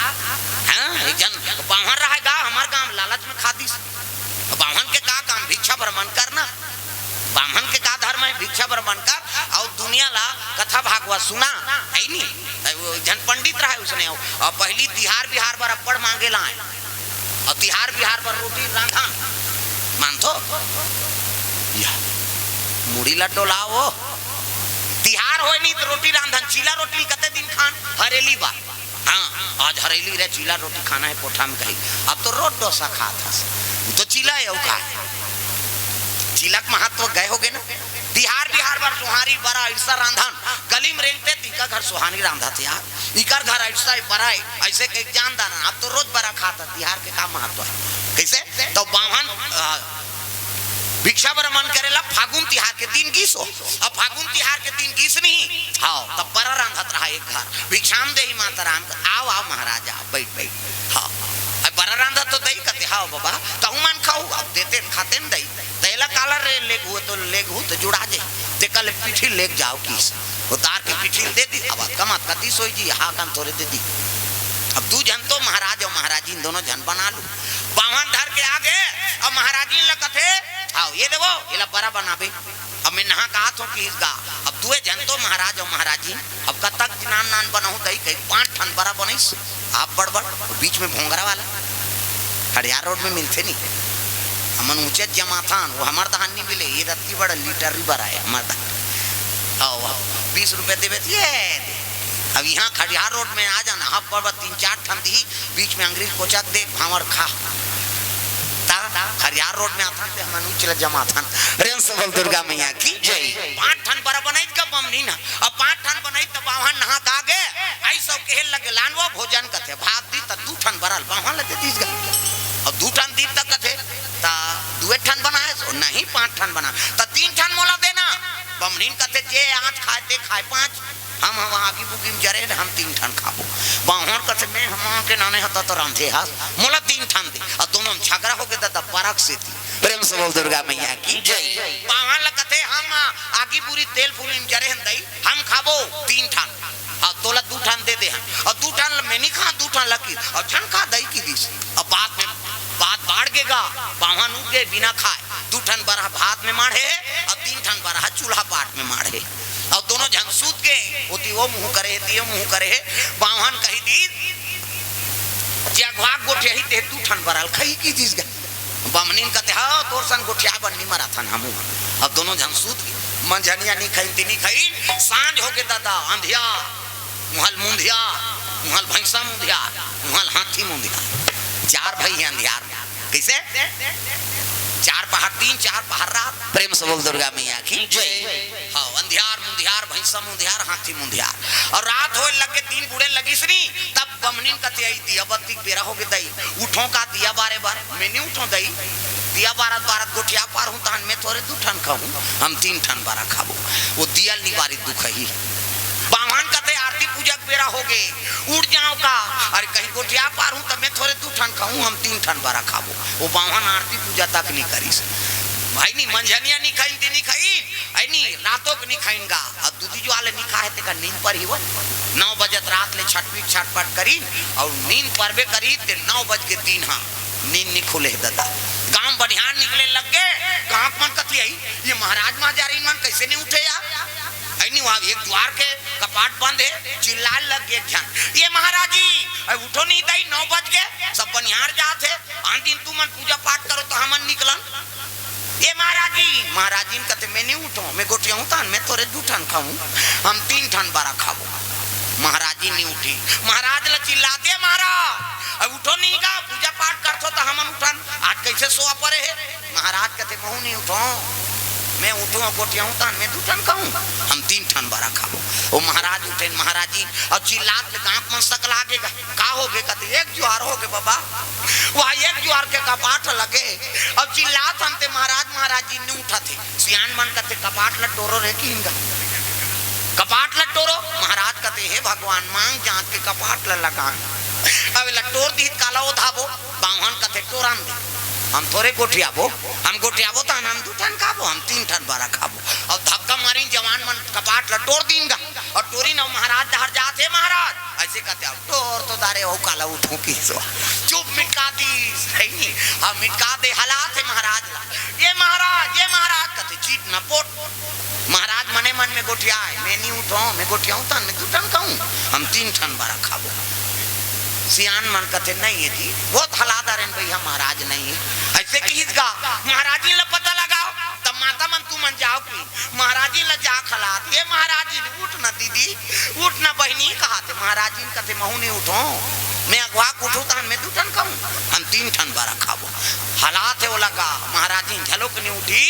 हाँ जन बाहन रहेगा हमारे गांव लालच में खादी बाहन के का काम भिक्षा भ्रमण करना बामन के का धर्म है भिक्षा भ्रमण कर और दुनिया ला कथा भागवत सुना है नहीं जन पंडित रहा उसने और पहली तिहार बिहार पर अप्पड़ मांगे ला और तिहार बिहार पर रोटी रांधन मानतो मुड़ी लड्डो लाओ तिहार हो नहीं तो रोटी रांधन चीला रोटी कते दिन खान हरेली बात हाँ आज हरेली रे चीला रोटी खाना है कोठा में कही अब तो रोट डोसा खा था तो चीला है का चीला का महत्व गए होगे ना तिहार बिहार पर सुहारी बड़ा ऐसा रांधन गली में रेंगते तीका घर सुहानी रांधा थे यार इकर घर ऐसा बड़ा ऐसे कहीं जानदार अब तो रोज बड़ा खाता तिहार के का महत्व है कैसे तो बामन भिक्षा भ्रमण करेला फागुन तिहार के दिन गीस हो अब फागुन तिहार के दिन गीस नहीं हाँ तब बड़ा रांधत रहा एक घर भिक्षाम दे माता राम आओ आओ महाराजा बैठ बैठ हाँ बड़ा रांधा तो दही कहते हाँ बाबा तो मन खाऊ अब देते खाते न दही तेला काला रे लेग हुए तो लेग हो तो जुड़ा जाए ते कल पीठी लेग जाओ किस उतार के पीठी दे दी अब कमत कती सोई जी हाँ काम थोड़े दे दी अब तू जन तो महाराज और महाराजी दोनों जन बना लू बावन धर के आगे अब महाराजी लगते आओ ये देखो ये बड़ा बनाबे अब मैं नहा कहा तो कि इसका अब दुए जन तो महाराज और महाराजी अब कब तक नान नान बनाऊं दही कहीं 5 ठन बड़ा बनीस आप बड़ बड़ बीच में भोंगरा वाला खड़ियार रोड में मिलते नहीं हमन ऊंचे जमाथान वो हमार दहान नहीं मिले ये रत्ती बड़ा लीटर रिबर आए हमार दहान आओ 20 रुपए देवे ये अब यहाँ खड़ियार रोड में आ जाना अब बड़ 3-4 ठन दी बीच में अंग्रेज कोचक दे भावर खा खड़ियार रोड में आता थे हम चला जमा था रेन सबल दुर्गा मैया की जय 5 ठन बड़ा बनाई का बमनी ना अब 5 ठन बनाई तो बाहन नहा का आगे आई सब के लगे लानवा भोजन कथे भात दी त 2 ठन बरल बाहन लेते तीस गा अब 2 ठन दी तक कथे ता 2 ठन बनाए सो नहीं 5 ठन बना त 3 ठन मोला देना बमनीन कथे जे 8 खाते खाए 5 हम आगे बुकिंग जरे हम 3 ठन खाबो बाहर कथे में हम के नाने हता तो रांधे हास मोला 3 ठन दे और दोनों झगड़ा हो के दादा परख से थी प्रेम से बोल दुर्गा मैया की जय बाहर लगते हम आगे पूरी तेल फूलिन जरे हम दई हम खाबो 3 ठन और तोला 2 ठन दे दे और 2 ठन मैं नहीं खा 2 ठन लकी और झन खा दई की दिस अब बात बाढ़ गेगा बाहन उगे बिना खाए 2 ठन बरा भात में माढ़े और 3 ठन बरा चूल्हा पाट में माढ़े और दोनों जन सूत के होती वो मुंह करे ती मुंह करे बाहन कही दी जगवाग गोठे ही ते 2 ठन बराल खई की दिस गा बामनीन कहते हाँ तोर संग गोठिया बन्नी मरा था हमू अब दोनों जन सूत मंझनिया नहीं खाई तीनी खाई सांझ हो के दादा अंधिया मुहल मुंधिया मुहल भैंसा मुंधिया मुहल हाथी मुंधिया 4 भाई अंधियार कैसे 4 पहाड़ 3-4 पहाड़ रात प्रेम से बोल दुर्गा मैया की जय हाँ अंधियार मुंधियार भैंसा मुंधियार हाथी मुंधियार और रात हो लगे 3 बूढ़े लगी सनी तब बमनीन कते आई दिया बत्ती बेरा हो गई दई उठो का दिया बारे बार मैं नहीं उठो दई दिया 12 गोठिया पार हूँ तहन में थोड़े 2 ठन खाऊं हम 3 ठन बारा खाबो वो दिया नहीं बारी दुख ही बाहन कते आरती पूजा बेरा हो गए उड़ जाओ का अरे कहीं गोठिया पार हूँ तब मैं थोड़े 2 ठन खाऊं हम 3 ठन बारा खाबो वो बाहन आरती पूजा तक नहीं करी भाई नहीं मंझनिया नहीं खाई नहीं खाई आई नहीं रातों को नहीं खाएंगा और दूधी जो वाले नहीं खाए थे नींद पर ही वो 9 बजे रात ले छटपट करी और नींद परबे करी ते 9 बज के 3 हाँ नींद नहीं खुले दादा गांव बढ़िया निकले लग गए गांव मन कथी आई ये महाराज माँ जा रही मन कैसे नहीं उठे यार नहीं वहाँ एक द्वार के कपाट बंद है चिल्लाए लग गए ध्यान ये महाराजी उठो नहीं दई 9 बज गए सब बनिहार जाते आंधी तू मन पूजा पाठ करो तो हमन निकलन ये महाराजी कहते मैं नहीं उठो मैं गोटिया हूँ मैं थोड़े 2 ठन खाऊं हम 3 ठन बारा खाबो महाराजी नहीं उठी महाराज ला चिल्लाते महाराज उठो नहीं का पूजा पाठ करतो तो हमन उठन आज कैसे सोआ पड़े है महाराज कहते महू नहीं उठो मैं उठूँ गोटिया हूँ मैं 2 ठन खाऊं हम 3 ठन बारा खाबो वो महाराज उठे महाराजी और चिल्लात गाँव में सक लागेगा का हो गए कहते 1 ज्वार हो गए बाबा वहाँ 1 ज्वार के कपाट लगे और चिल्लात हमते महाराजी नहीं उठा थे सियान मन कहते कपाट ल टोरो रे की इनका कपाट ल टोरो महाराज कहते हे भगवान मांग जात के कपाट ल लगान अब लटोर दी काला ओ धाबो बाहन कहते टोरान दे हम थोड़े गोठियाबो, हम गोठियाबो तो हम 2 ठन खाबो, हम 3 ठन बारा खाबो। और धक्का मारी जवान मन कपाट ला तोड़ दीनगा और टोरी न महाराज दहर जाते महाराज ऐसे कहते अब टोर तो दारे हो काला उठू की सो चुप मिटका दी सही नहीं हम मिटका दे हालात है महाराज ला ये महाराज कहते चीट न पोट महाराज मने मन में गोठिया है मैं नहीं उठो मैं गोठियाऊं तो मैं 2 ठन खाऊं हम 3 ठन बारा खाबो। सियान मन कहते नहीं है जी बहुत हालात आ रहे भैया महाराज नहीं है ऐसे कीजिएगा महाराज जी ला पता लगाओ तब माता मन तू मन जाओ की महाराज जी ला जा खलात ये महाराज जी उठ ना दीदी उठ ना बहनी कहा थे महाराज जी कहते महू नहीं उठो मैं अगवा उठू तो मैं 2 ठन खाऊं हम 3 ठन बारा खाबो। हालात है वो लगा महाराज जी झलक नहीं उठी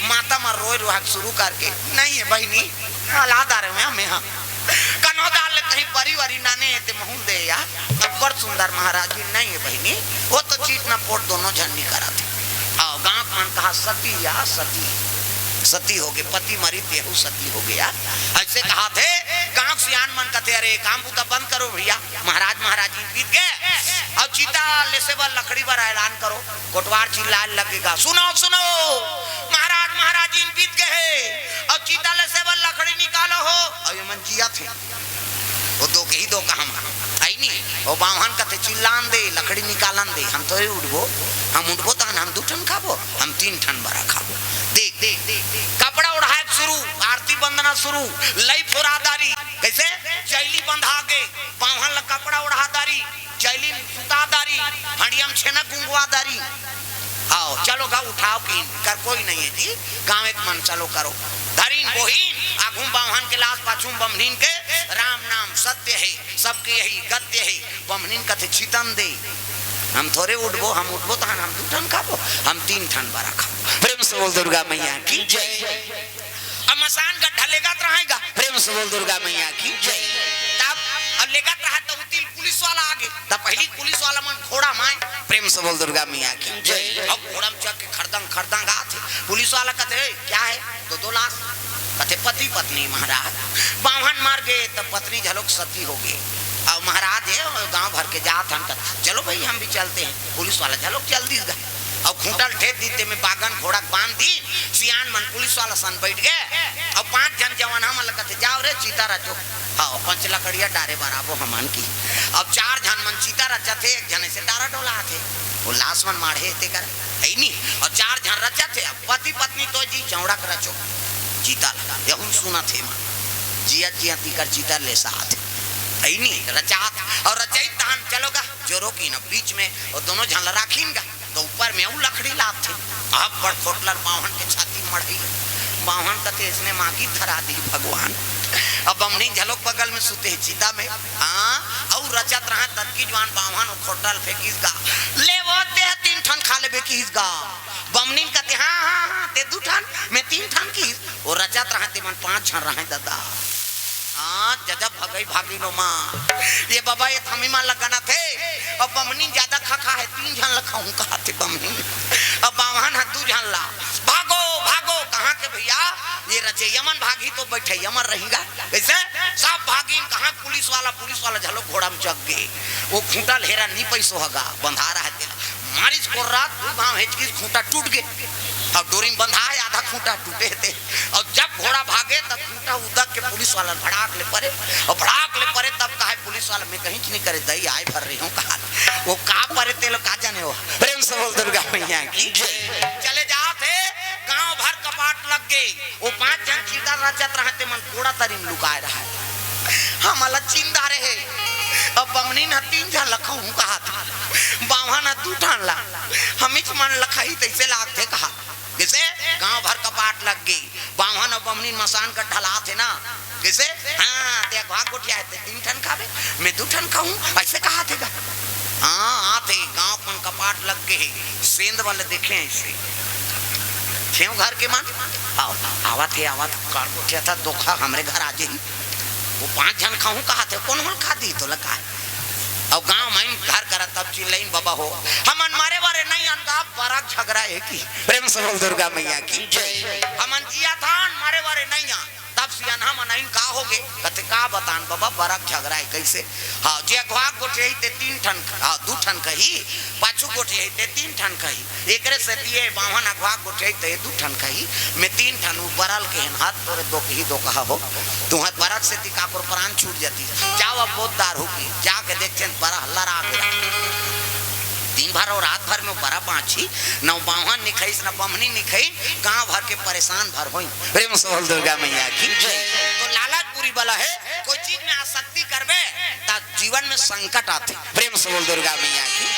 माता मन रोए रोहा शुरू करके नहीं है बहनी हालात आ रहे हैं मैं कनो डाल कहीं परिवारी नाने ते महू दे या अब्बर सुंदर महाराज जी नहीं है बहनी वो तो चीट ना पोट दोनों जन नहीं करा थे। आओ गांव मन कहा सती या सती हो गए पति मरी तेहू सती हो गया ऐसे कहा थे गांव सियान मन कहते अरे काम बुता बंद करो भैया महाराज जी बीत गए और चीता ले से लकड़ी पर ऐलान करो कोटवार चिल्लाने लगेगा सुनो महाराज जी बीत गए और चीता ले से लकड़ी निकालो हो और ये मन जिया थे वो 2 के ही 2 काम आई नहीं वो बावन कहते चिल्लान दे लकड़ी निकालन दे हम तो हम उठबो तो हम 2 ठन खाबो हम 3 ठन बारा खाबो। देख कपड़ा उड़ाए शुरू आरती बंदना शुरू लई फुरादारी कैसे चैली बंधा के बावन ला कपड़ा उड़ादारी चैली सुतादारी हंडियम छेना गुंगवादारी आओ चलो गा उठाओ की कर कोई नहीं है जी गांव एक मन चलो करो धरीन बोहीन आगुम बावन के लाश पाछुम बमनीन के राम नाम सत्य है सबके यही गत्य है बमनीन कथे चितन दे हम थोड़े उठबो हम उठबो तो हम 2 ठन खाबो हम 3 ठन बारा खाबो। प्रेम से बोल दुर्गा मैया की जय। अब मसान गड्ढा लेगत रहेगा प्रेम से बोल दुर्गा मैया की जय। तब अब लेगत रहा तो उतिल पुलिस वाला आगे तब पहली पुलिस वाला मन घोड़ा माए प्रेम से बोल दुर्गा मैया की जय। अब घोड़ा में चक के खरदंग आते पुलिस वाला कहते क्या है 2 लाश कहते पति पत्नी महाराज बावन मार गए तब पत्नी झलोक सती हो गई और महाराज है गांव भर के जात हम चलो भाई हम भी चलते हैं पुलिस वाला झलोक चल दी और खूंटल ठेक दीते में बागन घोड़ा बांध दी सियान मन पुलिस वाला सन बैठ गए और 5 जन जवान हम कहते जाओ रे चीता रचो हाँ 5 लकड़िया डारे बराबो हमन की अब 4 जन मन चीता रचा थे 1 जने से डारा डोला थे वो लाश मन मारे थे कर है नहीं और 4 जन रचा थे पति पत्नी तो जी चौड़ा कर रचो चीता लगा यह सुना थे मां जिया तीकर चीता ले साथ है नहीं रचात और रचाई तान चलोगा जोरो की ना बीच में और दोनों झल राखीनगा तो ऊपर में वो लकड़ी लात थे अब बड़ खोटलर बावन के छाती मढ़ी बावन कते इसने मांगी धरा दी भगवान अब हमने झलोक बगल में सुते चीता में और रचत रहा तब की जवान बावन खोटल फेंकीसगा ले वो ते 3 ठन खा लेबे कीसगा बमनीन कहते हाँ ते 2 ठन मैं 3 ठन की और रचत रहा ते मन 5 ठन रहे दादा जब भागी नो माँ ये बाबा ये थमी मां लगाना थे अब बमनी ज्यादा खा है 3 जन लखाऊं कहा थे बमनी अब बावन है 2 जन ला भागो कहाँ के भैया ये रचे यमन भागी तो बैठे यमन रहेगा कैसे सब भागी कहाँ पुलिस वाला झलो घोड़ा में चक गए वो खूंटा लेरा नहीं पैसो होगा बंधा रहा है मारिच को रात गाँव हेच की खूंटा टूट गए और डोरी में बंधा है आधा खूंटा टूटे थे और जब घोड़ा भागे तब खूंटा उदक के पुलिस वाला भड़ाक ले परे तब कहा पुलिस वाला मैं कहीं नहीं करे दही आए भर रही हूँ कहा वो का परे ते लोग का जाने हो प्रेम से बोल दुर्गा मैया की चले जाते गांव भर कपाट लग गए वो 5 जन चीता रचत रहते मन घोड़ा तरीम लुकाए रहा है हम अलग चिंदा रहे अब बमनी न 3 जन लखाऊं कहा था बावन 2 ठन ला हम मन लखाई तैसे लागते कहा कैसे गांव भर कपाट लग गई बावन और बमनी मसान का ढला थे ना कैसे हाँ देख भाग गोठिया 3 ठन खावे मैं 2 ठन खाऊं ऐसे कहा थे हाँ आते गांव कौन कपाट लग गए सेंध वाले देखे ऐसे थे घर के मन आवा थे कार गोठिया था धोखा हमारे घर आ जाई वो 5 जन खाऊं कहा थे कौन खा दी तो लगा और गांव में घर करा तब चिल्लाइन बाबा हो हमन मारे वारे नहीं अनगा बराक झगड़ा है की प्रेम से बोल दुर्गा मैया की जय हमन जिया थान मारे वारे नहीं आ तब सब सियाना मनाइन का हो गे कते का बतान बाबा बड़ा झगड़ा है कैसे हाँ जे अगवा गोठे ते 3 ठन हाँ 2 ठन कही पाछू गोठे ते 3 ठन कही एकरे से दिए बावन अगवा गोठे ते 2 ठन कही मैं 3 ठन बरल के हाथ तोरे दो ही दो कहा हो तू हाथ बरक से ती कापुर प्राण छूट जाती जाओ अब बहुत दार होगी जाके देखते बड़ा हल्ला रहा दिन भर और रात भर में बड़ा बाँची न बावन निखईस न बमनी निखई गांव भर के परेशान भर होई प्रेम से बोल दुर्गा मैया की तो लालच बुरी बला है कोई चीज में आसक्ति करबे ता जीवन में संकट आते प्रेम से बोल दुर्गा मैया की